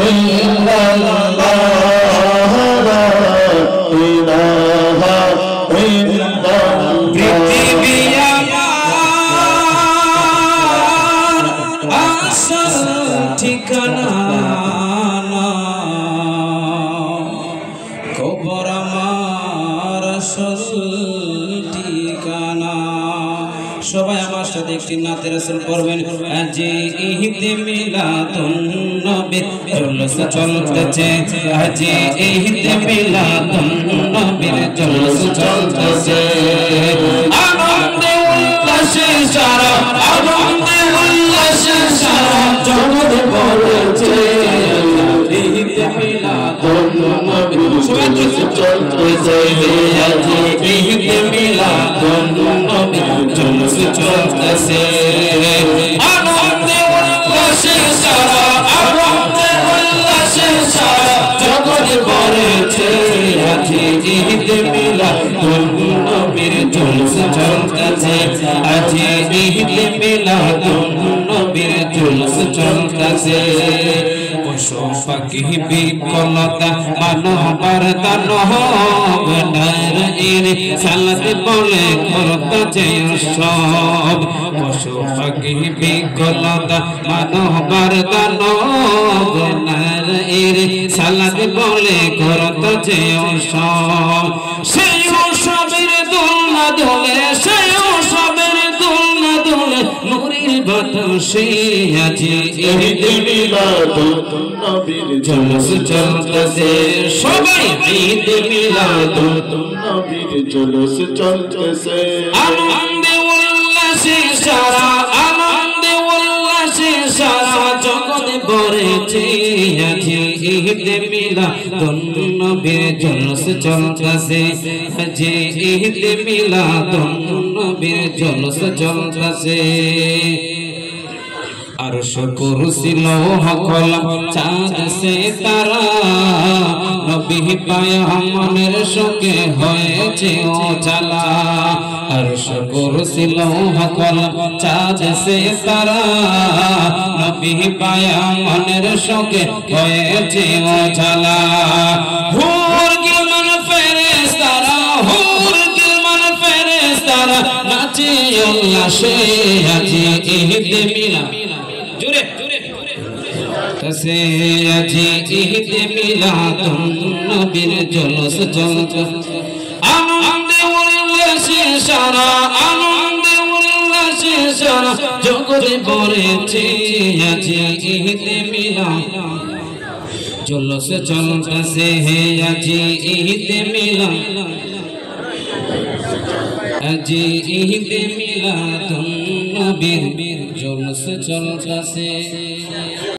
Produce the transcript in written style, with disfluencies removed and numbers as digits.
ইল্লাল্লাহ লা ইলাহা ইল্লাল্লাহ পৃথিবী আমার আসল ঠিকানা কবর আমার আসল ঠিকানা সবাই আমার সাথে একটি নাতে রাসূল পড়বেন আজি ঈদে মিলাদুন নবী জলস চলতেছে আজি ঈদে মিলাদুন নবীর জলস চলতেছে আনন্দে উল্লাসে সারা আনন্দে উল্লাসে সারা জগৎ ভরেছে ঈদে মিলাদুন নবীর জলস চলতেছে আজি ঈদে মিলাদুন নবীর জলস চলতেছে আনন্দে উল্লাসে সারা আনন্দে উল্লাসে সারা জগৎ ভরেছে আজি ঈদে মিলাদুন নবীর জলস চলতেছে আজি ঈদে মিলাদুন নবীর জলস চলতেছে পশু পাখি বিকলতা মানবার দানব নারীর সালাত বলে করতেছে সব পশু পাখি বিকলতা মানবার দানব নারীর সালাত বলে করতেছে সব সেই সবের দোলনা দোলে সেই সবের দোলনা দোলে নূরের বাতাসে আজি ঈদে মিলাদুন নবীর জলস চলতেছে সবাই ঈদে মিলাদুন নবীর জলস চলতেছে আনন্দে উল্লাসে সারা আনন্দে উল্লাসে সারা জগৎ ভরেছে আজি ঈদে মিলাদুন নবীর জলস চলতেছে আজি ঈদে মিলাদুন নবীর জলস চলতেছে আরশ কুরসি লৌহ কলম চাঁদ সে তারা নবী পায়গম্বরের সঙ্গে হয়েছে ওঝালা আরশ কুরসি লৌহ কলম চাঁদ সে তারা নবী পায়গম্বরের সঙ্গে হয়েছে ওঝালা হুর গিলমান ফেরেশতারা হুর গিলমান ফেরেশতারা নাচে উল্লাসে আজি ঈদে মিলাদ জোরে তসে আজি ঈদে মিলাদুন নবীর জলস চলতেছে আনন্দে উল্লাসে সারা আনন্দে উল্লাসে সারা জগৎ ভরেছে আজি ঈদে মিলাদ জলস চলতেছে আজি ঈদে মিলাদ আজি ঈদে মিলাদুন নবীর জলস চলতেছে।